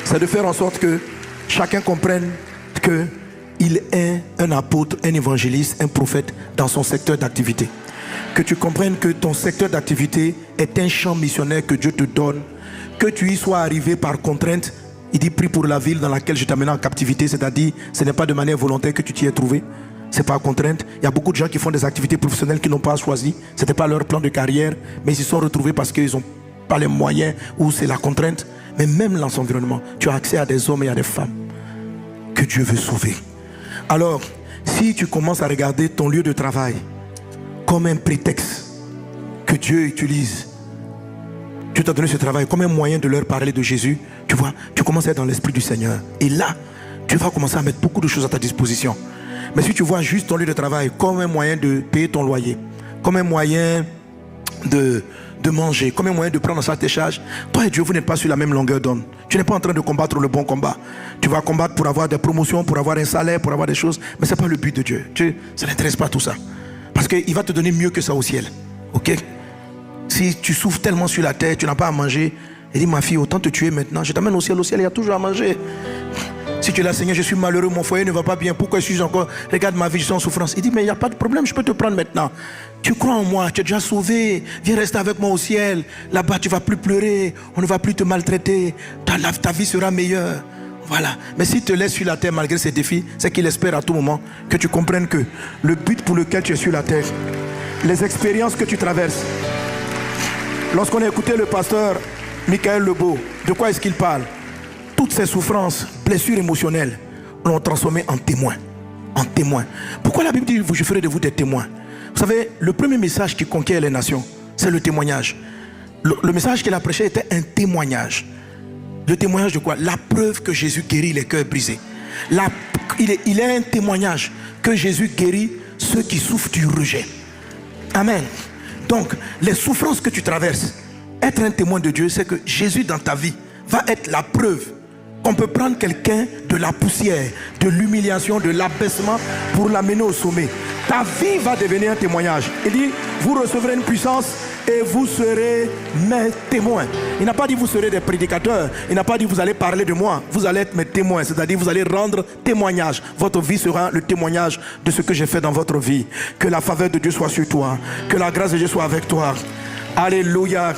c'est de faire en sorte que chacun comprenne qu'il est un apôtre, un évangéliste, un prophète dans son secteur d'activité. Que tu comprennes que ton secteur d'activité est un champ missionnaire que Dieu te donne, que tu y sois arrivé par contrainte. Il dit prie pour la ville dans laquelle je t'amène en captivité, c'est-à-dire ce n'est pas de manière volontaire que tu t'y es trouvé, c'est pas contrainte. Il y a beaucoup de gens qui font des activités professionnelles qu'ils n'ont pas choisies, ce n'était pas leur plan de carrière, mais ils s'y sont retrouvés parce qu'ils n'ont pas les moyens ou c'est la contrainte. Mais même dans son environnement, tu as accès à des hommes et à des femmes que Dieu veut sauver. Alors, si tu commences à regarder ton lieu de travail comme un prétexte que Dieu utilise, Dieu t'a donné ce travail comme un moyen de leur parler de Jésus, tu vois, tu commences à être dans l'esprit du Seigneur. Et là, tu vas commencer à mettre beaucoup de choses à ta disposition. Mais si tu vois juste ton lieu de travail comme un moyen de payer ton loyer, comme un moyen de manger, comme un moyen de prendre en charge tes charges, toi et Dieu, vous n'êtes pas sur la même longueur d'onde. Tu n'es pas en train de combattre le bon combat. Tu vas combattre pour avoir des promotions, pour avoir un salaire, pour avoir des choses, mais ce n'est pas le but de Dieu. Dieu, ça n'intéresse pas tout ça. Parce qu'il va te donner mieux que ça au ciel. Ok? Si tu souffres tellement sur la terre, tu n'as pas à manger, il dit ma fille, autant te tuer maintenant, je t'amène au ciel, il y a toujours à manger. Si tu es là, Seigneur, je suis malheureux, mon foyer ne va pas bien, pourquoi je suis encore, regarde ma vie, je suis en souffrance. Il dit, mais il n'y a pas de problème, je peux te prendre maintenant. Tu crois en moi, tu es déjà sauvé, viens rester avec moi au ciel. Là-bas, tu ne vas plus pleurer, on ne va plus te maltraiter, ta vie sera meilleure. Voilà. Mais s'il te laisse sur la terre malgré ces défis, c'est qu'il espère à tout moment que tu comprennes que le but pour lequel tu es sur la terre, les expériences que tu traverses. Lorsqu'on a écouté le pasteur Michael Lebeau, de quoi est-ce qu'il parle? Toutes ces souffrances, blessures émotionnelles, l'ont transformé en témoin. En témoin. Pourquoi la Bible dit je ferai de vous des témoins? Vous savez, le premier message qui conquiert les nations, c'est le témoignage. Le message qu'il a prêché était un témoignage. Le témoignage de quoi? La preuve que Jésus guérit les cœurs brisés. Il est un témoignage que Jésus guérit ceux qui souffrent du rejet. Amen. Donc, les souffrances que tu traverses, être un témoin de Dieu, c'est que Jésus dans ta vie va être la preuve qu'on peut prendre quelqu'un de la poussière, de l'humiliation, de l'abaissement pour l'amener au sommet. Ta vie va devenir un témoignage. Il dit, vous recevrez une puissance et vous serez mes témoins. Il n'a pas dit vous serez des prédicateurs. Il n'a pas dit vous allez parler de moi. Vous allez être mes témoins. C'est-à-dire vous allez rendre témoignage. Votre vie sera le témoignage de ce que j'ai fait dans votre vie. Que la faveur de Dieu soit sur toi. Que la grâce de Dieu soit avec toi. Alléluia.